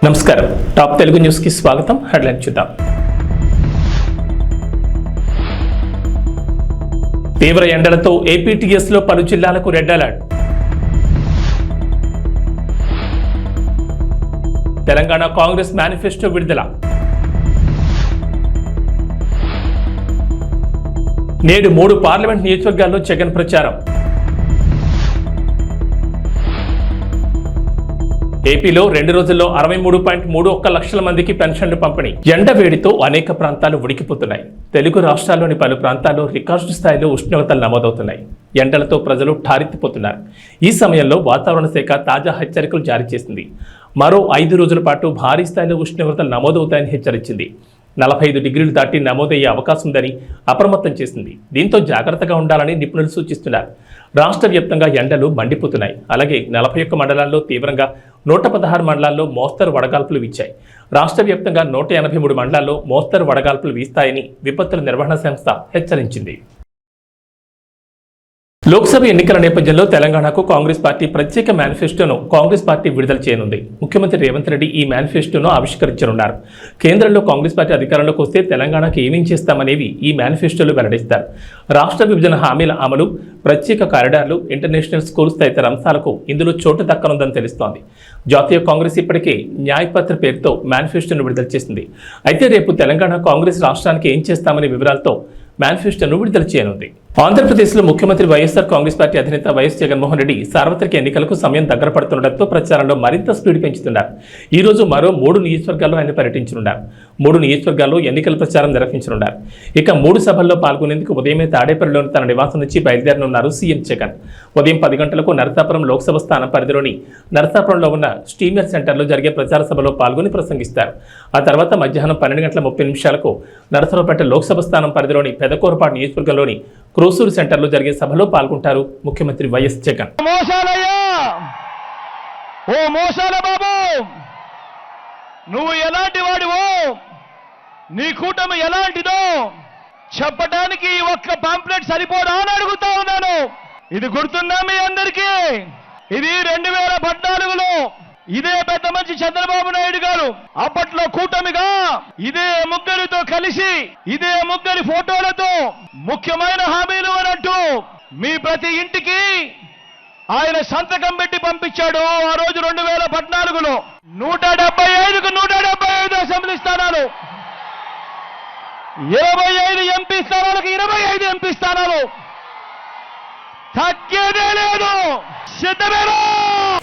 నమస్కారం top Telugu news కి స్వాగతం. హెడ్లైన్ చూద్దాం. తీవ్ర ఎండలతో ఏపీటీఎస్ లో పలు జిల్లాలకు red alert. Telangana Congress manifesto విడుదల. నేడు 3 పార్లమెంట్ నియోజకవర్గాల్లో జగన్ ప్రచారం. ఏపీలో 2 రోజుల్లో 63.31 లక్షల మందికి పెన్షన్లు పంపిణీ. ఎండ వేడితో అనేక ప్రాంతాలు ఉడికిపోతున్నాయి. తెలుగు రాష్ట్రాల్లోని పలు ప్రాంతాల్లో రికార్డు స్థాయిలో ఉష్ణోగ్రతలు నమోదవుతున్నాయి. ఎండలతో ప్రజలు ఠారెత్తిపోతున్నారు. ఈ సమయంలో వాతావరణ శాఖ తాజా హెచ్చరికలు జారీ చేసింది. మరో 5 రోజుల పాటు భారీ స్థాయిలో ఉష్ణోగ్రతలు నమోదవుతాయని హెచ్చరించింది. 45 డిగ్రీలు దాటి నమోదయ్యే అవకాశం ఉందని అప్రమత్తం చేసింది. దీంతో జాగ్రత్తగా ఉండాలని నిపుణులు సూచిస్తున్నారు. రాష్ట్ర వ్యాప్తంగా ఎండలు మండిపోతున్నాయి. అలాగే 41 మండలాల్లో తీవ్రంగా, 116 మండలాల్లో మోస్తరు వడగాల్పులు వీచాయి. రాష్ట్ర వ్యాప్తంగా 183 మండలాల్లో మోస్తరు వడగాల్పులు వీస్తాయని విపత్తుల నిర్వహణ సంస్థ హెచ్చరించింది. లోక్సభ ఎన్నికల నేపథ్యంలో తెలంగాణకు కాంగ్రెస్ పార్టీ ప్రత్యేక మేనిఫెస్టోను కాంగ్రెస్ పార్టీ విడుదల చేయనుంది. ముఖ్యమంత్రి రేవంత్ రెడ్డి ఈ మేనిఫెస్టోను ఆవిష్కరించనున్నారు. కేంద్రంలో కాంగ్రెస్ పార్టీ అధికారంలోకి వస్తే తెలంగాణకు ఏమేం చేస్తామనేవి ఈ మేనిఫెస్టోలో వెల్లడిస్తారు. రాష్ట్ర విభజన హామీల అమలు, ప్రత్యేక కారిడార్లు, ఇంటర్నేషనల్ స్కూల్స్ తదితర అంశాలకు ఇందులో చోటు దక్కనుందని తెలుస్తోంది. జాతీయ కాంగ్రెస్ ఇప్పటికే న్యాయపత్ర పేరుతో మేనిఫెస్టోను విడుదల చేసింది. అయితే రేపు తెలంగాణ కాంగ్రెస్ రాష్ట్రానికి ఏం చేస్తామనే వివరాలతో మేనిఫెస్టోను విడుదల చేయనుంది. ఆంధ్రప్రదేశ్లో ముఖ్యమంత్రి వైఎస్ఆర్ కాంగ్రెస్ పార్టీ అధినేత వైఎస్ జగన్మోహన్ రెడ్డి సార్వత్రిక ఎన్నికలకు సమయం దగ్గర పడుతుండటంతో ప్రచారంలో మరింత స్పీడ్ పెంచుతున్నారు. ఈ రోజు మరో 3 నియోజకవర్గాల్లో ఆయన పర్యటించనున్నారు. 3 నియోజకవర్గాల్లో ఎన్నికల ప్రచారం నిర్వహించనున్నారు. ఇక 3 సభల్లో పాల్గొనేందుకు ఉదయమే తాడేపల్లిలోని తన నివాసం నుంచి బయలుదేరనున్నారు సీఎం జగన్. ఉదయం 10 గంటలకు నరసాపురం లోక్సభ స్థానం పరిధిలోని నరసాపురంలో ఉన్న స్టీమర్ సెంటర్లో జరిగే ప్రచార సభలో పాల్గొని ప్రసంగిస్తారు. ఆ తర్వాత మధ్యాహ్నం 12:30 నరసరావుపేట లోక్సభ స్థానం పరిధిలోని పెదకూరపాడు నియోజకవర్గంలోని క్రోసూరు సెంటర్లో జరిగే సభలో పాల్గొంటారు ముఖ్యమంత్రి వైఎస్ జగన్. ఓ మోసాల బాబు, నువ్వు ఎలాంటి వాడివో, నీ కూటమి ఎలాంటిదో చెప్పడానికి ఒక్క పాంప్లెట్ సరిపోదా అని అడుగుతా ఉన్నాను. ఇది గుర్తుందా మీ అందరికీ? ఇది 2014లో ఇదే పెద్ద మంచి చంద్రబాబు నాయుడు గారు అప్పట్లో కూటమిగా ఇదే ముగ్గురితో కలిసి, ఇదే ముగ్గురి ఫోటోలతో ముఖ్యమైన హామీలు అనంటూ మీ ప్రతి ఇంటికి ఆయన సంతకం పెట్టి పంపించాడు. ఆ రోజు 2014లో 175కు 175 అసెంబ్లీ స్థానాలు, 25 ఎంపీ స్థానాలకు 25 ఎంపీ స్థానాలు, తగ్గేదే లేదు. సిద్ధమేనా?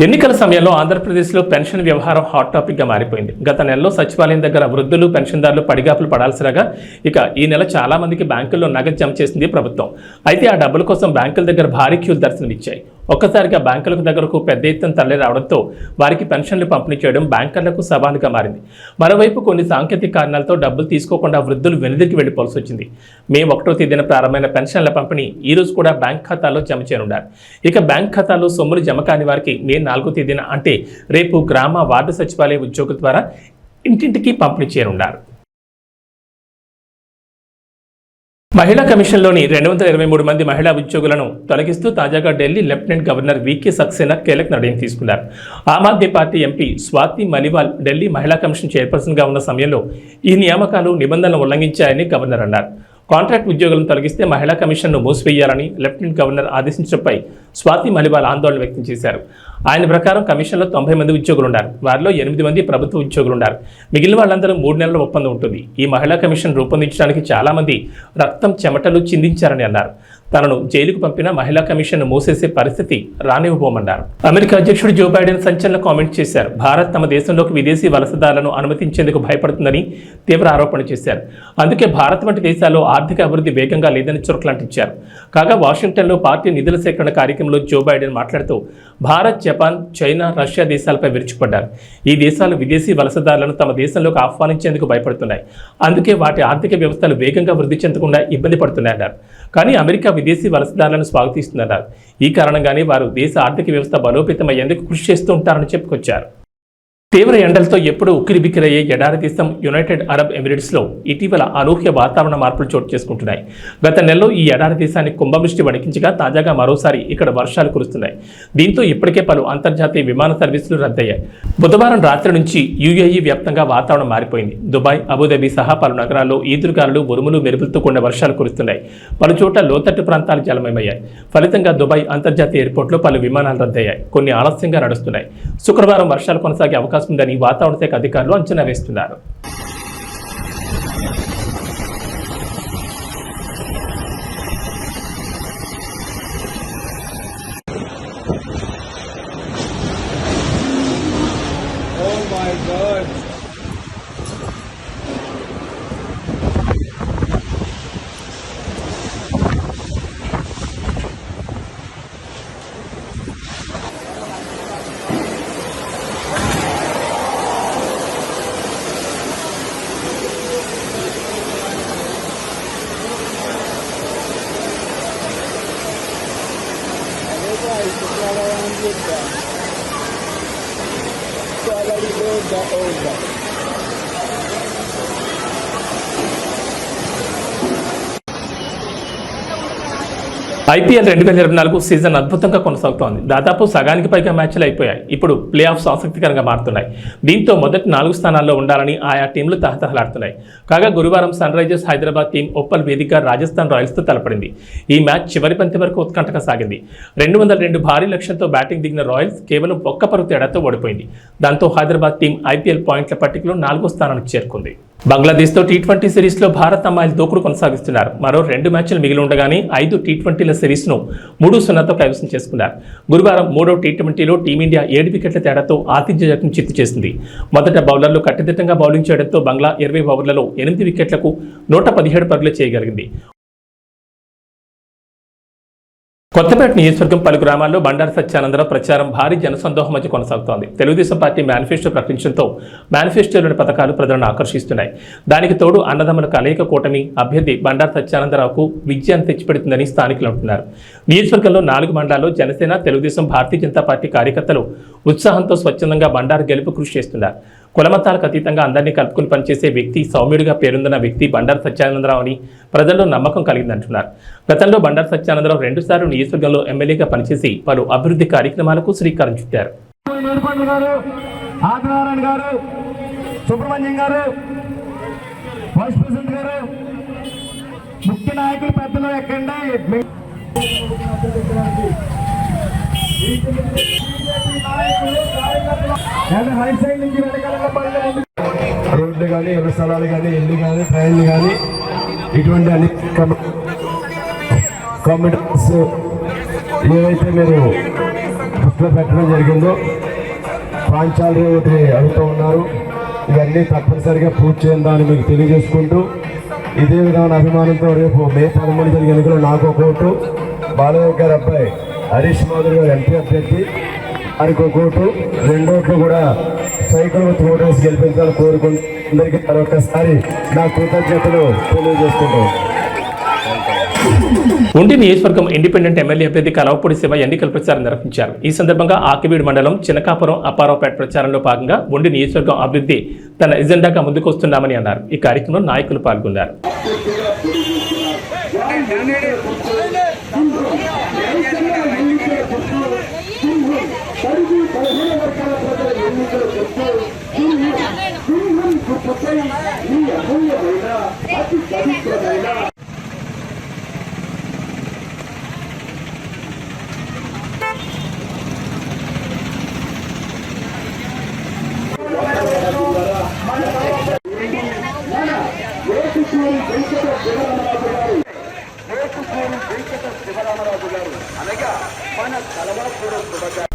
ఎన్నికల సమయంలో ఆంధ్రప్రదేశ్లో పెన్షన్ వ్యవహారం హాట్ టాపిక్గా మారిపోయింది. గత నెలలో సచివాలయం దగ్గర వృద్ధులు, పెన్షన్దారులు పడిగాపులు పడాల్సిరాగా ఇక ఈ నెల చాలా మందికి బ్యాంకుల్లో నగదు జమ చేసింది ప్రభుత్వం. అయితే ఆ డబ్బుల కోసం బ్యాంకుల దగ్గర భారీ క్యూలు దర్శనమిచ్చాయి. ఒక్కసారిగా బ్యాంకులకు దగ్గరకు పెద్ద ఎత్తున తరలి రావడంతో వారికి పెన్షన్లు పంపిణీ చేయడం బ్యాంకర్లకు సవాలుగా మారింది. మరోవైపు కొన్ని సాంకేతిక కారణాలతో డబ్బులు తీసుకోకుండా వృద్ధులు వెనుదిరికి వెళ్లిపోవాల్సి వచ్చింది. మే 1వ తేదీన ప్రారంభమైన పెన్షన్ల పంపిణీ ఈ రోజు కూడా బ్యాంక్ ఖాతాలో జమ చేయనున్నారు. ఇక బ్యాంక్ ఖాతాలో సొమ్ములు జమ కాని వారికి మే 4వ తేదీన అంటే రేపు గ్రామ వార్డు సచివాలయ ఉద్యోగుల ద్వారా ఇంటింటికి పంపిణీ చేయనున్నారు. మహిళా కమిషన్లోని 223 మంది మహిళా ఉద్యోగులను తొలగిస్తూ తాజాగా ఢిల్లీ లెఫ్టినెంట్ గవర్నర్ వీకే సక్సేనా కీలక నిర్ణయం తీసుకున్నారు. ఆమ్ ఆద్మీ పార్టీ ఎంపీ స్వాతి మలివాల్ ఢిల్లీ మహిళా కమిషన్ చైర్పర్సన్గా ఉన్న సమయంలో ఈ నియామకాలు నిబంధనలు ఉల్లంఘించాయని గవర్నర్ అన్నారు. కాంట్రాక్ట్ ఉద్యోగులను తొలగిస్తే మహిళా కమిషన్ను మూసివేయాలని లెఫ్టినెంట్ గవర్నర్ ఆదేశించడంపై స్వాతి మలివాల్ ఆందోళన వ్యక్తం చేశారు. ఆయన ప్రకారం కమిషన్లో 90 మంది ఉద్యోగులున్నారు. వారిలో 8 మంది ప్రభుత్వ ఉద్యోగులున్నారు. మిగిలిన వాళ్ళందరూ 3 నెలల ఒప్పందం ఉంటుంది. ఈ మహిళా కమిషన్ రూపొందించడానికి చాలా మంది రక్తం, చెమటలు చిందించారని అన్నారు. తనను జైలుకు పంపిన మహిళా కమిషన్ మూసేసే పరిస్థితి రానివ్వబోమన్నారు. అమెరికా అధ్యక్షుడు జో బైడెన్ సంచలన కామెంట్ చేశారు. భారత్ తమ దేశంలోకి విదేశీ వలసదారులను అనుమతించేందుకు భయపడుతుందని తీవ్ర ఆరోపణ చేశారు. అందుకే భారత్ వంటి దేశాల్లో ఆర్థిక అభివృద్ధి వేగంగా లేదని చురకలంటించారు. కాగా వాషింగ్టన్లో పార్టీ నిధుల సేకరణ కార్యక్రమంలో జో బైడెన్ మాట్లాడుతూ భారత్, జపాన్, చైనా, రష్యా దేశాలపై విరుచుకుపడ్డారు. ఈ దేశాలు విదేశీ వలసదారులను తమ దేశంలోకి ఆహ్వానించేందుకు భయపడుతున్నాయి. అందుకే వాటి ఆర్థిక వ్యవస్థలు వేగంగా వృద్ధి చెందకుండా ఇబ్బంది పడుతున్నాయన్నారు. కానీ అమెరికా విదేశీ వలసదారులను స్వాగతిస్తున్నారు. ఈ కారణంగానే వారు దేశ ఆర్థిక వ్యవస్థ బలోపేతమయ్యేందుకు కృషి చేస్తూ ఉంటారని చెప్పుకొచ్చారు. తీవ్ర ఎండలతో ఎప్పుడూ ఉక్కిరిబిక్కిరయ్యే ఎడారి దేశం యునైటెడ్ అరబ్ ఎమిరేట్స్లో ఇటీవల అనూహ్య వాతావరణ మార్పులు చోటు చేసుకుంటున్నాయి. గత నెలలో ఈ ఎడారి దేశాన్ని కుంభవృష్టి వణికించగా తాజాగా మరోసారి ఇక్కడ వర్షాలు కురుస్తున్నాయి. దీంతో ఇప్పటికే పలు అంతర్జాతీయ విమాన సర్వీసులు రద్దయ్యాయి. బుధవారం రాత్రి నుంచి యుఏఈ వ్యాప్తంగా వాతావరణం మారిపోయింది. దుబాయ్, అబుదాబి సహా పలు నగరాల్లో ఈదురుగాలులు, ఉరుములు, మెరుపులతో కూడిన వర్షాలు కురుస్తున్నాయి. పలు చోట్ల లోతట్టు ప్రాంతాలు జలమయమయ్యాయి. ఫలితంగా దుబాయ్ అంతర్జాతీయ ఎయిర్పోర్ట్లో పలు విమానాలు రద్దయ్యాయి. కొన్ని ఆలస్యంగా నడుస్తున్నాయి. శుక్రవారం వర్షాలు కొనసాగే అవకాశం ఉందని వాతావరణ శాఖ అధికారులు అంచనా వేస్తున్నారు. IPL 2024 సీజన్ అద్భుతంగా కొనసాగుతోంది. దాదాపు సగానికి పైగా మ్యాచ్లు అయిపోయాయి. ఇప్పుడు ప్లే ఆఫ్స్ ఆసక్తికరంగా మారుతున్నాయి. దీంతో మొదటి 4 స్థానాల్లో ఉండాలని ఆయా టీంలు తహతహలాడుతున్నాయి. కాగా గురువారం Sunrisers Hyderabad team Uppal వేదికగా రాజస్థాన్ రాయల్స్తో తలపడింది. ఈ మ్యాచ్ చివరి బంతి వరకు ఉత్కంఠగా సాగింది. 202 భారీ లక్ష్యంతో బ్యాటింగ్ దిగిన రాయల్స్ కేవలం ఒక్క పరుగు తేడాతో ఓడిపోయింది. దాంతో హైదరాబాద్ టీం IPL పాయింట్ల పట్టికలో 4వ స్థానానికి చేరుకుంది. బంగ్లాదేశ్తో టీ20 సిరీస్లో భారత్ అమ్మాయిలు దూకుడు కొనసాగిస్తున్నారు. మరో 2 మ్యాచ్లు మిగిలి ఉండగానే 5 టీ20ల సిరీస్ను 3-0తో కైవసం చేసుకున్నారు. గురువారం 3వ టీ20లో టీమిండియా 7 వికెట్ల తేడాతో ఆతిథ్య జట్టును చిత్తు చేసింది. మొదట బౌలర్లు కట్టుదిట్టంగా బౌలింగ్ చేయడంతో బంగ్లా 20 ఓవర్లలో 8 వికెట్లకు 117 పరుగులు చేయగలిగింది. కొత్తపేట నియోజకవర్గం పలు గ్రామాల్లో బండారు సత్యానందరావు ప్రచారం భారీ జనసందోహం మధ్య కొనసాగుతోంది. తెలుగుదేశం పార్టీ మేనిఫెస్టో ప్రకటించడంతో మేనిఫెస్టోలోని పథకాలు ప్రజలను ఆకర్షిస్తున్నాయి. దానికి తోడు అన్నదమ్ముల కలయిక కూటమి అభ్యర్థి బండారు సత్యానందరావుకు విజయాన్ని తెచ్చిపెడుతుందని స్థానికులు అంటున్నారు. నియోజకవర్గంలో 4 మండలాల్లో జనసేన, తెలుగుదేశం, భారతీయ జనతా పార్టీ కార్యకర్తలు ఉత్సాహంతో స్వచ్ఛందంగా బండారు గెలుపు కృషి చేస్తున్నారు. కులమతాలకు అతీతంగా అందరినీ కలుపుకుని పనిచేసే వ్యక్తి, సౌమ్యుడిగా పేరొందిన వ్యక్తి బండారు సత్యానందరావు అని ప్రజల్లో నమ్మకం కలిగిందంటున్నారు. గతంలో బండారు సత్యానందరావు 2 సార్లు నియోజకవర్గంలో ఎమ్మెల్యేగా పనిచేసి పలు అభివృద్ధి కార్యక్రమాలకు శ్రీకారం చుట్టారు. రోడ్లు కానీ, ఇళ్ల స్థలాలు కానీ, ఇల్లు కానీ, ట్రైన్లు కానీ, ఇటువంటి అన్ని కామెంట్స్ ఏవైతే మీరు దృష్టిలో పెట్టడం జరిగిందో ప్రాంతాలు ఒకటి అడుగుతూ ఉన్నారు. ఇవన్నీ తప్పనిసరిగా పూర్తి చేద్దామని మీకు తెలియజేసుకుంటూ, ఇదే విధమైన అభిమానంతో రేపు మే 13 జరిగే ఎన్నికలు నాకు ఒక ఓటు, బాలయ్య గారి అబ్బాయి హరీష్ మాధవ్ గారు ఎంపీ అభ్యర్థి ఆయనకు ఒక ఓటు, 2 ఓట్లు కూడా సైకిల్ ఓటర్స్ గెలిపించాలని కోరుకుంటూ అందరికీ మరొకసారి నా కృతజ్ఞతలు తెలియజేసుకుంటాం. ఉండి నియోజకవర్గం ఇండిపెండెంట్ ఎమ్మెల్యే అభ్యర్థి కలవపూడి శివ ఎన్నికల ప్రచారం నిర్వహించారు. ఈ సందర్భంగా ఆకివీడు మండలం చినకాపురం అప్పారావుపేట ప్రచారంలో భాగంగా ఉండి నియోజకవర్గం అభివృద్ధి తన ఎజెండాగా ముందుకు వస్తున్నామని అన్నారు. ఈ కార్యక్రమంలో నాయకులు పాల్గొన్నారు.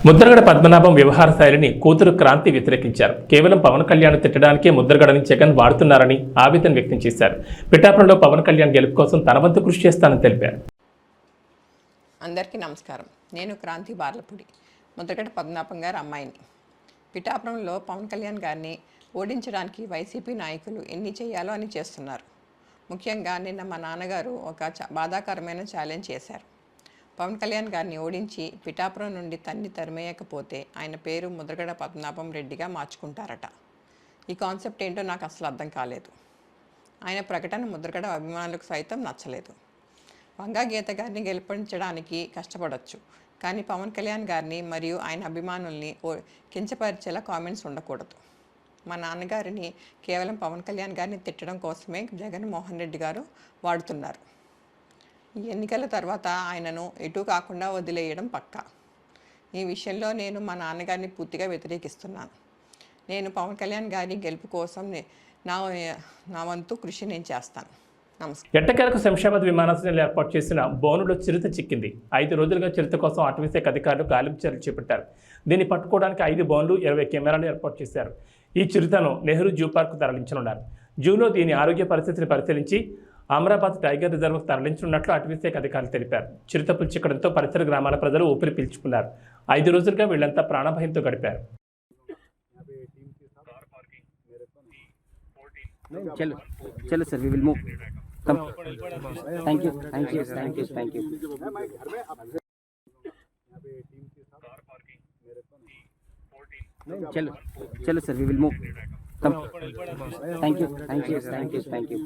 ముద్రగడ పద్మనాభం వ్యవహార శైలిని కూతురు క్రాంతి వ్యతిరేకించారు. కేవలం పవన్ కళ్యాణ్ తిట్టడానికే ముద్రగడని జగన్ వాడుతున్నారని ఆవేదన వ్యక్తం చేశారు. పిఠాపురంలో పవన్ కళ్యాణ్ గెలుపు కోసం తన వంతు కృషి చేస్తానని తెలిపారు. అందరికీ నమస్కారం. నేను క్రాంతి బార్లపూడి, ముద్రగడ పద్మనాభం గారి అమ్మాయిని. పిఠాపురంలో పవన్ కళ్యాణ్ గారిని ఓడించడానికి వైసీపీ నాయకులు ఎన్ని చేయాలో అని చేస్తున్నారు. ముఖ్యంగా నిన్న మా నాన్నగారు ఒక బాధాకరమైన ఛాలెంజ్ చేశారు. పవన్ కళ్యాణ్ గారిని ఓడించి పిఠాపురం నుండి తరిమేయకపోతే ఆయన పేరు ముద్రగడ పద్మనాభం రెడ్డిగా మార్చుకుంటారట. ఈ కాన్సెప్ట్ ఏంటో నాకు అసలు అర్థం కాలేదు. ఆయన ప్రకటన ముద్రగడ అభిమానులకు సైతం నచ్చలేదు. వంగా గీత గారిని గెలిపించడానికి కష్టపడవచ్చు, కానీ పవన్ కళ్యాణ్ గారిని మరియు ఆయన అభిమానుల్ని కించపరిచేలా కామెంట్స్ ఉండకూడదు. మా నాన్నగారిని కేవలం పవన్ కళ్యాణ్ గారిని తిట్టడం కోసమే జగన్మోహన్ రెడ్డి గారు వాడుతున్నారు. ఈ ఎన్నికల తర్వాత ఆయనను ఎటూ కాకుండా వదిలేయడం పక్కా. ఈ విషయంలో నేను మా నాన్నగారిని పూర్తిగా వ్యతిరేకిస్తున్నాను. నేను పవన్ కళ్యాణ్ గారి గెలుపు కోసం నా వంతు కృషి నేను చేస్తాను. నమస్కారం. ఎట్టకేలకు శంషాబాద్ విమానాశ్రయంలో ఏర్పాటు చేసిన బోనులో చిరుత చిక్కింది. 5 రోజులుగా చిరుత కోసం అటవీశాఖ అధికారులు గాలింపు చర్యలు చేపట్టారు. దీన్ని పట్టుకోవడానికి 5 బోన్లు 20 కెమెరాలు ఏర్పాటు చేశారు. ఈ చిరుతను నెహ్రూ జూ పార్కు తరలించనున్నారు. జూలో దీని ఆరోగ్య పరిస్థితిని పరిశీలించి అమరాబాద్ టైగర్ రిజర్వ్కు తరలించనున్నట్లు అటవీశాఖ అధికారులు తెలిపారు. చిరుత పులి చిక్కడంతో పరిసర గ్రామాల ప్రజలు ఊపిరి పీల్చుకున్నారు. 5 రోజులుగా వీళ్లంతా ప్రాణభయంతో గడిపారు. चलो चलो sir we will move come thank you thank you thank you thank you चलो चलो sir we will move come thank you thank you thank you thank you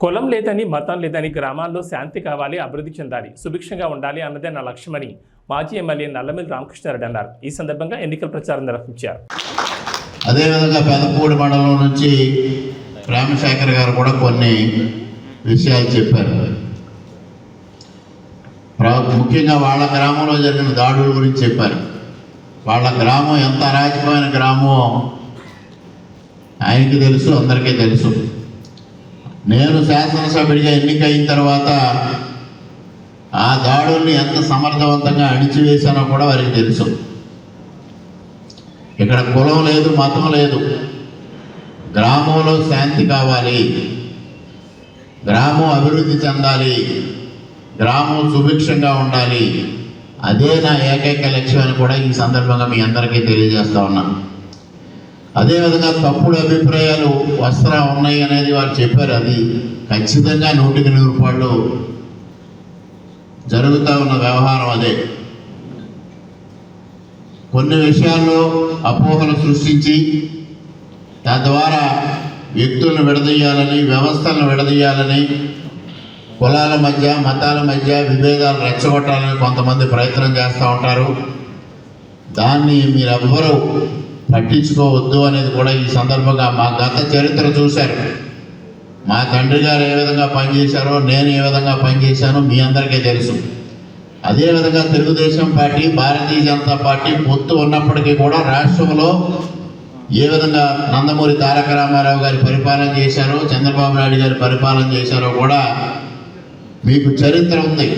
కులం లేదని మతం లేదని గ్రామాల్లో శాంతి కావాలి, అభివృద్ధి చెందాలి, సుభిక్షంగా ఉండాలి అన్నదే నా లక్ష్యమని మాజీ ఎమ్మెల్యే నల్లమిల్లి రామకృష్ణారెడ్డి అన్నారు. ఈ సందర్భంగా ఎన్నికల ప్రచారం నిర్వహించారు. అదేవిధంగా పెదపూడి మండలం నుంచి రామశేఖర్ గారు కూడా కొన్ని విషయాలు చెప్పారు. ముఖ్యంగా వాళ్ళ గ్రామంలో జరిగిన దాడుల గురించి చెప్పారు. వాళ్ళ గ్రామం ఎంత అరాచకమైన గ్రామం ఆయనకి తెలుసు, అందరికీ తెలుసు. నేను శాసనసభ్యుడిగా ఎన్నికైన తర్వాత ఆ దాడుల్ని ఎంత సమర్థవంతంగా అణిచివేశానో కూడా వారికి తెలుసు. ఇక్కడ కులం లేదు, మతం లేదు. గ్రామంలో శాంతి కావాలి, గ్రామం అభివృద్ధి చెందాలి, గ్రామం సుభిక్షంగా ఉండాలి. అదే నా ఏకైక లక్ష్యం అని కూడా ఈ సందర్భంగా మీ అందరికీ తెలియజేస్తా ఉన్నాను. అదేవిధంగా తప్పుడు అభిప్రాయాలు వస్త్రా ఉన్నాయి అనేది వారు చెప్పారు. అది ఖచ్చితంగా 100% జరుగుతూ ఉన్న వ్యవహారం. అదే కొన్ని విషయాల్లో అపోహలు సృష్టించి తద్వారా వ్యక్తులను విడదీయాలని, వ్యవస్థలను విడదీయాలని, కులాల మధ్య మతాల మధ్య విభేదాలు రెచ్చగొట్టాలని కొంతమంది ప్రయత్నం చేస్తూ ఉంటారు. దాన్ని మీరెవ్వరూ పట్టించుకోవద్దు అనేది కూడా ఈ సందర్భంగా మా గత చరిత్ర చూశారు. మా తండ్రి గారు ఏ విధంగా పనిచేశారో, నేను ఏ విధంగా పనిచేశానో మీ అందరికీ తెలుసు. అదేవిధంగా తెలుగుదేశం పార్టీ, భారతీయ జనతా పార్టీ పొత్తు ఉన్నప్పటికీ కూడా రాష్ట్రంలో ఏ విధంగా నందమూరి తారక రామారావు గారి పరిపాలన చేశారో, చంద్రబాబు నాయుడు గారి పరిపాలన చేశారో కూడా మీకు చరిత్ర ఉంది.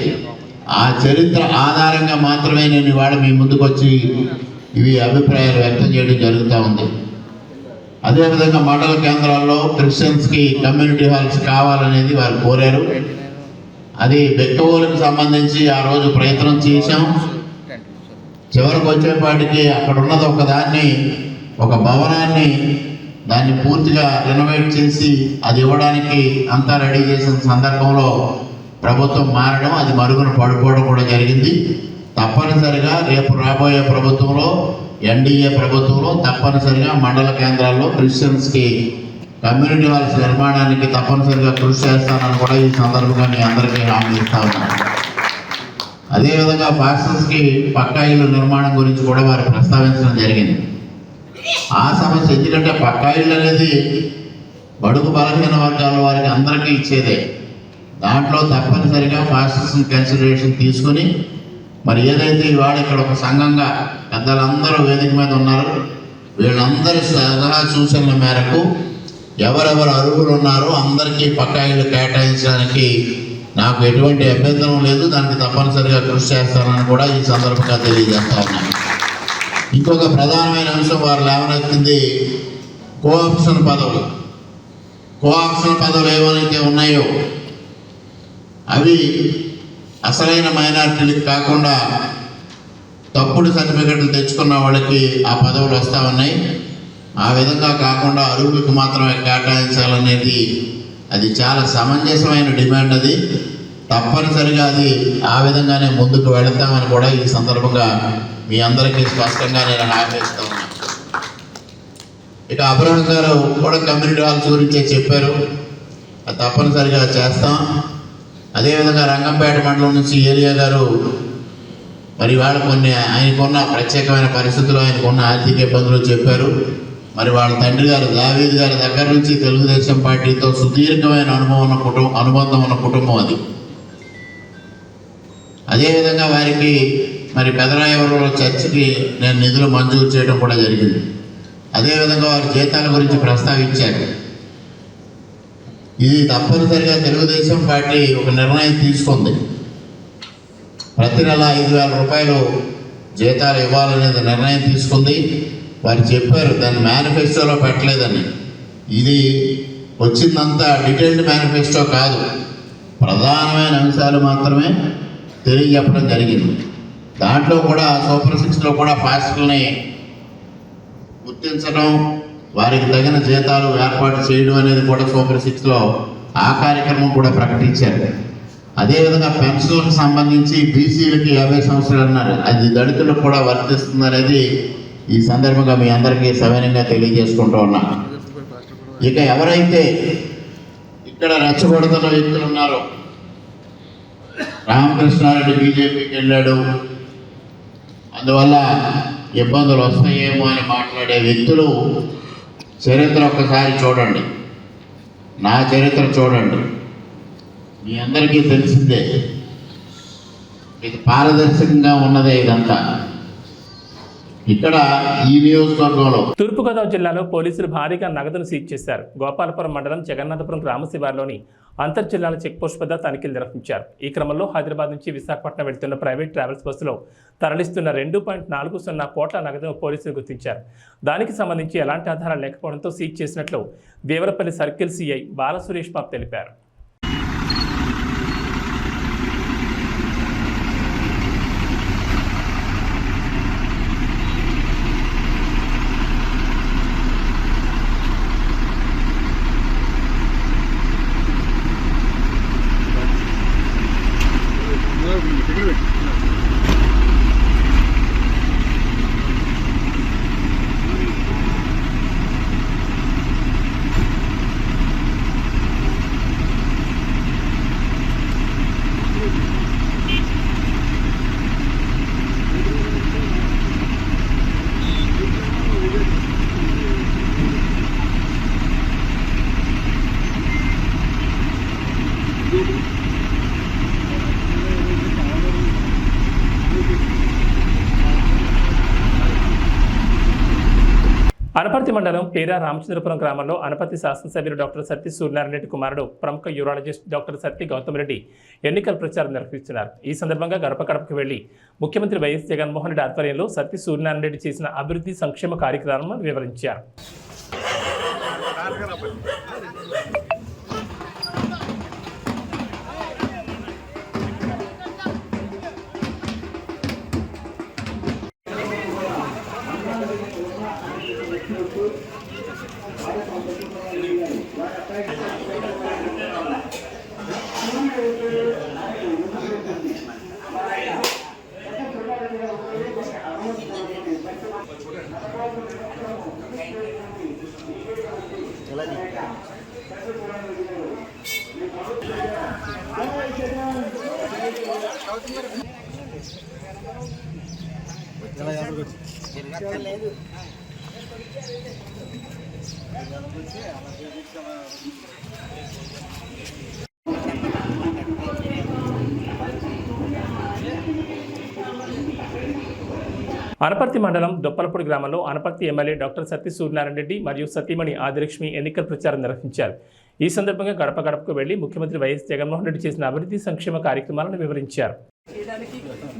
ఆ చరిత్ర ఆధారంగా మాత్రమే నేను ఇవాళ మీ ముందుకు వచ్చి ఇవి అభిప్రాయాలు వ్యక్తం చేయడం జరుగుతూ ఉంది. అదేవిధంగా మండల కేంద్రాల్లో క్రిస్టియన్స్కి కమ్యూనిటీ హాల్స్ కావాలనేది వారు కోరారు. అది బెక్కవోలుకు సంబంధించి ఆ రోజు ప్రయత్నం చేశాం. చివరికి వచ్చేపాటికి అక్కడ ఉన్నది ఒక భవనాన్ని దాన్ని పూర్తిగా రెనోవేట్ చేసి అది ఇవ్వడానికి అంతా రెడీ చేసిన సందర్భంలో ప్రభుత్వం మారడం, అది మరుగున పడిపోవడం కూడా జరిగింది. తప్పనిసరిగా రేపు రాబోయే ప్రభుత్వంలో, ఎన్డీఏ ప్రభుత్వంలో తప్పనిసరిగా మండల కేంద్రాల్లో క్రిస్టియన్స్కి కమ్యూనిటీ హాల్స్ నిర్మాణానికి తప్పనిసరిగా కృషి చేస్తానని కూడా ఈ సందర్భంగా మీ అందరికీ హామీ ఇస్తా ఉన్నాను. అదేవిధంగా పాస్టర్స్కి పక్కా ఇళ్ళు నిర్మాణం గురించి కూడా వారు ప్రస్తావించడం జరిగింది. ఆ సమస్య ఎందుకంటే పక్కా ఇళ్ళు అనేది బడుగు బలహీన వర్గాల వారికి అందరికీ ఇచ్చేదే. దాంట్లో తప్పనిసరిగా పాస్టర్స్ని కన్సిడరేషన్ తీసుకుని మరి ఏదైతే ఇవాళ ఇక్కడ ఒక సంఘంగా పెద్దలందరూ వేదిక మీద ఉన్నారు, వీళ్ళందరి సలహా సూచనల మేరకు ఎవరెవరు అర్హులు ఉన్నారో అందరికీ పక్కా ఇళ్ళు కేటాయించడానికి నాకు ఎటువంటి అభ్యంతరం లేదు. దానికి తప్పనిసరిగా కృషి చేస్తానని కూడా ఈ సందర్భంగా తెలియజేస్తా ఉన్నాను. ఇంకొక ప్రధానమైన అంశం వారు లేవనెత్తింది కోఆప్షన్ పదవులు. కోఆప్షన్ పదవులు ఏవైతే ఉన్నాయో అవి అసలైన మైనారిటీలకు కాకుండా తప్పుడు సర్టిఫికెట్లు తెచ్చుకున్న వాళ్ళకి ఆ పదవులు వస్తూ ఉన్నాయి. ఆ విధంగా కాకుండా అరువులకు మాత్రమే కేటాయించాలనేది అది చాలా సమంజసమైన డిమాండ్. అది తప్పనిసరిగా అది ఆ విధంగానే ముందుకు వెళతామని కూడా ఈ సందర్భంగా మీ అందరికీ స్పష్టంగా నేను హామీ ఇస్తా ఉన్నాను. ఇక అబ్రహం గారు కూడా కమ్యూనిటీ హాల్స్ గురించే చెప్పారు, అది తప్పనిసరిగా చేస్తాం. అదేవిధంగా రంగంపేట మండలం నుంచి ఏలియా గారు మరి వాళ్ళు కొన్ని ఆయనకున్న ప్రత్యేకమైన పరిస్థితులు, ఆయనకున్న ఆర్థిక ఇబ్బందులు చెప్పారు. మరి వాళ్ళ తండ్రి గారు దావీద్ గారి దగ్గర నుంచి తెలుగుదేశం పార్టీతో సుదీర్ఘమైన అనుబంధం ఉన్న కుటుంబం అది. అదేవిధంగా వారికి మరి పెదరాయవరంలో చర్చికి నేను నిధులు మంజూరు చేయడం కూడా జరిగింది. అదేవిధంగా వారి జీతాల గురించి ప్రస్తావించారు. ఇది తప్పనిసరిగా తెలుగుదేశం పార్టీ ఒక నిర్ణయం తీసుకుంది. ప్రతి నెల 5,000 రూపాయలు జీతాలు ఇవ్వాలనేది నిర్ణయం తీసుకుంది. వారు చెప్పారు దాన్ని మేనిఫెస్టోలో పెట్టలేదని. ఇది వచ్చిందంతా డీటెయిల్డ్ మేనిఫెస్టో కాదు, ప్రధానమైన అంశాలు మాత్రమే తెలియజెప్పడం జరిగింది. దాంట్లో కూడా సూపర్ 6లో కూడా పాస్టర్ని గుర్తించడం, వారికి తగిన జీతాలు ఏర్పాటు చేయడం అనేది కూడా సూపర్ 6లో ఆ కార్యక్రమం కూడా ప్రకటించారు. అదేవిధంగా పెన్షన్లకు సంబంధించి బీసీలకి 50 సంవత్సరాలు అన్నారు, అది దళితులకు కూడా వర్తిస్తుంది అనేది ఈ సందర్భంగా మీ అందరికీ సవినయంగా తెలియజేసుకుంటూ ఉన్నా. ఇక ఎవరైతే ఇక్కడ రెచ్చగొడుతున్న వ్యక్తులు ఉన్నారో, రామకృష్ణారెడ్డి బీజేపీకి వెళ్ళాడు, అందువల్ల ఇబ్బందులు వస్తాయేమో అని మాట్లాడే వ్యక్తులు చరిత్ర ఒక్కసారి చూడండి, నా చరిత్ర చూడండి, మీ అందరికీ తెలిసిందే. ఇది పారదర్శకంగా ఉన్నదే ఇదంతా. ఇక్కడ ఈ నియోజకవర్గంలో తూర్పుగోదావరి జిల్లాలో పోలీసులు భారీగా నగదును సీజ్ చేశారు. గోపాలపురం మండలం జగన్నాథపురం గ్రామ శివారులోని అంతర్జిల్లాల చెక్పోస్ట్ వద్ద తనిఖీలు నిర్వహించారు. ఈ క్రమంలో హైదరాబాద్ నుంచి విశాఖపట్నం వెళ్తున్న ప్రైవేట్ ట్రావెల్స్ బస్సులో తరలిస్తున్న 2.40 కోట్ల నగదును పోలీసులు గుర్తించారు. దానికి సంబంధించి ఎలాంటి ఆధారాలు లేకపోవడంతో సీజ్ చేసినట్లు దేవరపల్లి సర్కిల్ సిఐ బాలసురేష్ బాబు తెలిపారు. అనపర్తి మండలం పేరా రామచంద్రపురం గ్రామంలో అనపర్తి శాసనసభ్యులు డాక్టర్ సత్తి సూర్యనారాయణ రెడ్డి కుమారుడు ప్రముఖ యూరాలజిస్ట్ డాక్టర్ సత్తి గౌతమ్ రెడ్డి ఎన్నికల ప్రచారం నిర్వహిస్తున్నారు. ఈ సందర్భంగా గడప గడపకు వెళ్లి ముఖ్యమంత్రి వైఎస్ జగన్మోహన్ రెడ్డి ఆధ్వర్యంలో సత్తి సూర్యనారాయణ రెడ్డి చేసిన అభివృద్ధి సంక్షేమ కార్యక్రమాలను వివరించారు. అనపర్తి మండలం దొప్పలపూడి గ్రామంలో అనపర్తి ఎమ్మెల్యే డాక్టర్ సత్తి సూర్యనారాయణ రెడ్డి మరియు సతీమణి ఆదిలక్ష్మి ఎన్నికల ప్రచారం నిర్వహించారు. ఈ సందర్భంగా గడప గడపకు వెళ్లి ముఖ్యమంత్రి వైఎస్ జగన్మోహన్ రెడ్డి చేసిన అభివృద్ధి సంక్షేమ కార్యక్రమాలను వివరించారు.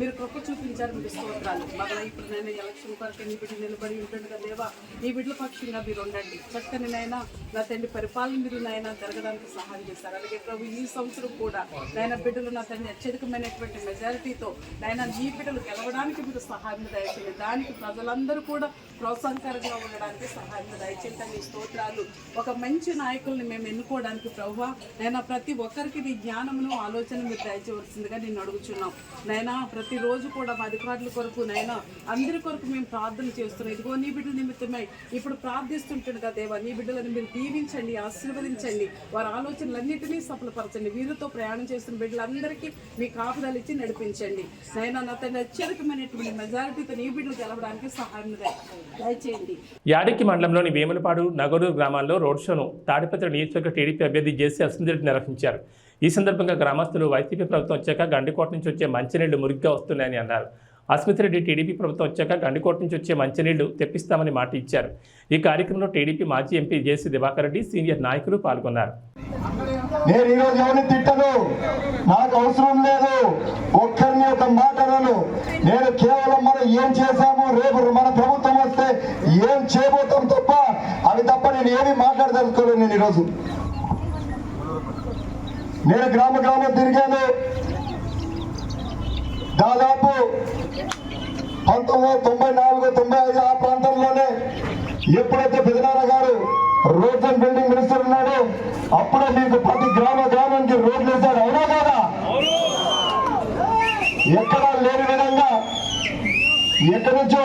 మీరు కృప చూపించారు, మీకు స్తోత్రాలు. మరలా ఇప్పుడు నేను ఎలక్షన్ కొరకు నీ బిడ్డలు నిలబడి ఉంటుండగా దేవా, నీ బిడ్డల పక్షంగా మీరు ఉండండి. చక్కని నాయన నా తండ్రి పరిపాలన మీరు నాయన జరగడానికి సహాయం చేస్తారు. అలాగే ప్రభు ఈ సంవత్సరం కూడా నాయన బిడ్డలు నా తండ్రి అత్యధికమైనటువంటి మెజారిటీతో నాయన ఈ బిడ్డలు గెలవడానికి మీరు సహాయం దయచేయండి. దానికి ప్రజలందరూ కూడా ప్రోత్సాహకరంగా ఉండడానికి సహాయం దయచేయండి. నీ స్తోత్రాలు. ఒక మంచి నాయకుల్ని మేము ఎన్నుకోవడానికి ప్రభువా నైనా ప్రతి ఒక్కరికి నీ జ్ఞానమును ఆలోచన మీరు దయచేయవలసిందిగా నేను అడుగుచున్నాం. నైనా ప్రతిరోజు కూడా మా అధికారుల కొరకు నైనా అందరి కొరకు మేము ప్రార్థన చేస్తున్నాం. ఇదిగో నీ బిడ్డల నిమిత్తమై ఇప్పుడు ప్రార్థిస్తుంటుండగా దేవా, నీ బిడ్డలను మీరు దీవించండి, ఆశీర్వదించండి, వారి ఆలోచనలన్నింటినీ సఫలపరచండి. వీరితో ప్రయాణం చేస్తున్న బిడ్డలందరికీ మీ కాపుదలు ఇచ్చి నడిపించండి. నైనా నా తండ్రి అత్యధికమైనటువంటి మెజారిటీతో నీ బిడ్డలు గెలవడానికి సహాయం దయచేయండి. యాడికి మండలంలోని వేములపాడు, నగరూరు గ్రామాల్లో రోడ్ షోను తాడిపత్రి నియోజకవర్గ టీడీపీ అభ్యర్థి జేసీ అసందరెడ్డి నిర్వహించారు. ఈ సందర్భంగా గ్రామస్తులు వైసీపీ ప్రభుత్వం వచ్చాక గండికోట నుంచి వచ్చే మంచినీళ్లు మురిగ్గా వస్తున్నాయని అన్నారు. అస్మిత్ రెడ్డి టీడీపీ ప్రభుత్వం వచ్చాక గండికోట నుంచి వచ్చే మంచినీళ్లు తెప్పిస్తామని మాట ఇచ్చారు. ఈ కార్యక్రమంలో టీడీపీ మాజీ MP JC Diwakar Reddy, senior నాయకులు పాల్గొన్నారు. నేను ఈరోజు ఎవరిని తిట్టను, నాకు అవసరం లేదు, ఒక్కరిని ఒక మాట అనను. నేను కేవలం మనం ఏం చేశాము, రేపు మన ప్రభుత్వం వస్తే ఏం చేయబోతాం తప్ప అవి తప్ప నేను ఏమీ మాట్లాడదలుచుకోలేదు. నేను ఈరోజు నేను గ్రామం తిరిగాను. దాదాపు 1994, 95 ఆ ప్రాంతంలోనే ఎప్పుడైతే పెదనాన్న గారు రోడ్స్ అండ్ బిల్డింగ్ మినిస్టర్ ఉన్నాడు, అప్పుడే మీకు ప్రతి గ్రామానికి రోడ్లు వేశారు. అవునా కాదా? ఎక్కడా లేని విధంగా ఎక్కడి నుంచో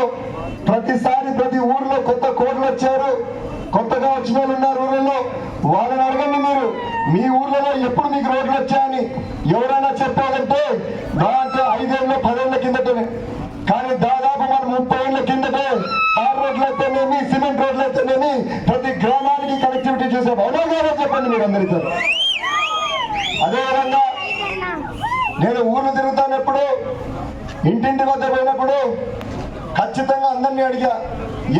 ప్రతిసారి ప్రతి ఊర్లో కొత్త కోట్లు వచ్చారు. కొత్తగా వచ్చిన వాళ్ళు ఉన్నారు ఊళ్ళలో, వాళ్ళని అడగండి మీరు, మీ ఊర్లలో ఎప్పుడు మీకు రోడ్లు వచ్చాయని ఎవరైనా చెప్పాలంటే దాంట్లో 5 ఏళ్ళ 10 ఏళ్ల కిందటనే. కానీ దాదాపు మనం 30 ఏళ్ల కిందటే తార్ రోడ్లు అయితేనేమి, సిమెంట్ రోడ్లు అయితేనేమి ప్రతి గ్రామానికి కనెక్టివిటీ చేసే అవునా కాదో చెప్పండి మీరు అందరితో. అదేవిధంగా నేను ఊర్లు తిరుగుతానప్పుడు, ఇంటింటి వద్ద పోయినప్పుడు ఖచ్చితంగా అందరినీ అడిగా,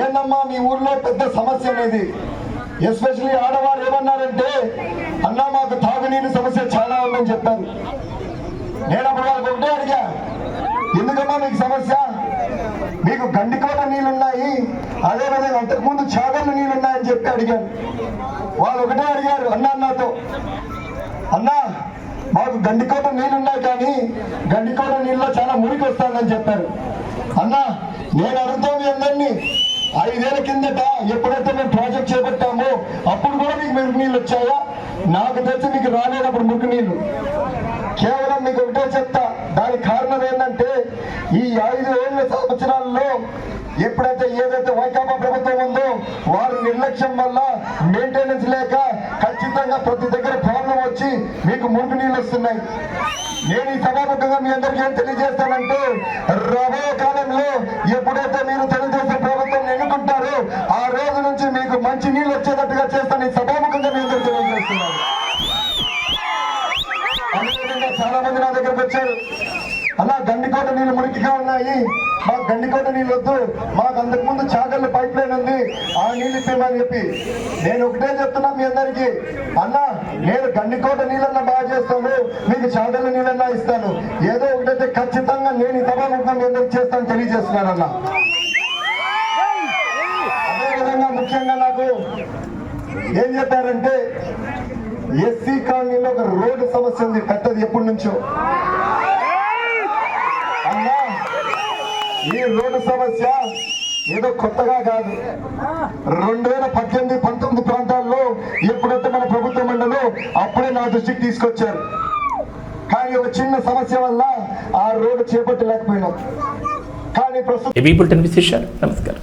ఏందమ్మా మీ ఊర్లో పెద్ద సమస్య అనేది. ఎస్పెషల్లీ ఆడవారు ఏమన్నారంటే, అన్నా మాకు తాగునీరు సమస్య చాలా ఉందని చెప్పారు. నేను అప్పుడు వాళ్ళకి ఒకటే అడిగా, ఎందుకమ్మా మీకు సమస్య? మీకు గండికోట నీళ్ళున్నాయి, అదేవిధంగా అంతకుముందు చాగళ్ళు నీళ్ళున్నాయని చెప్పి అడిగాను. వాళ్ళు ఒకటే అడిగారు నాతో, అన్నా మాకు గండికోట నీళ్ళున్నాయి కానీ గండికోట నీళ్ళలో చాలా మురికి వస్తుందని చెప్పారు. అన్నా నేను అడుగుతాను మీ అందరినీ, 5 ఏళ్ల కిందట ఎప్పుడైతే మేము ప్రాజెక్ట్ చేపట్టామో అప్పుడు కూడా మీకు మురికి నీళ్ళు వచ్చాయా? నాకు తెలిసి మీకు రాలేనప్పుడు మురికి నీళ్ళు. కేవలం మీకు ఒకటే చెప్తా, దానికి కారణం ఏంటంటే ఈ 5 ఏళ్ల సంవత్సరాల్లో ఎప్పుడైతే ఏదైతే వైకాపా ప్రభుత్వం ఉందో వారి నిర్లక్ష్యం వల్ల మెయింటెనెన్స్ లేక ఖచ్చితంగా ప్రతి దగ్గర ప్రాబ్లం వచ్చి మీకు మురికి నీళ్ళు వస్తున్నాయి. నేను ఈ సభాముఖంగా మీ అందరికీ ఏం తెలియజేస్తానంటే, రాబోయే కాలంలో ఎప్పుడైతే మీరు తెలుగుదేశం ప్రభుత్వం ఎన్నుకుంటారో ఆ రోజు నుంచి మీకు మంచి నీళ్ళు వచ్చేటట్టుగా చేస్తాను ఈ సభాముఖంగా మీ అందరికీ తెలియజేస్తున్నాను. అదేవిధంగా చాలా మంది నా దగ్గరకు వచ్చారు, అలా గండికోట నీళ్ళు మురికిగా ఉన్నాయి, మాకు గండికోట నీళ్ళు వద్దు, మాకు అంతకుముందు చాగళ్ళ పైప్ లైన్ ఉంది, ఆ నీళ్ళు ఇప్పమని చెప్పి. నేను ఒకటే చెప్తున్నా మీ అందరికీ, అన్నా నేను గండికోట నీళ్ళన్నా బాగా చేస్తాను, మీకు చాగళ్ళ నీళ్ళన్నా ఇస్తాను, ఏదో ఒకటైతే ఖచ్చితంగా నేను ఈ సభాముఖంగా మీ అందరికి చేస్తాను తెలియజేస్తున్నానన్నా. అదేవిధంగా ముఖ్యంగా నాకు ఏం చెప్పారంటే, ఎస్సీ కాలనీలో ఒక రోడ్డు సమస్య ఉంది, కట్టది ఎప్పటి నుంచో. అన్నా ఈ రోడ్డు సమస్య ఏదో కొత్తగా కాదు, 2018, 19 ప్రాంతాల్లో ఎప్పుడైతే మన ప్రభుత్వం ఉండదో అప్పుడే నా దృష్టికి తీసుకొచ్చారు. కానీ ఒక చిన్న సమస్య వల్ల ఆ రోడ్డు చేపట్టలేకపోయినాం. కానీ ప్రస్తుతం నమస్కారం.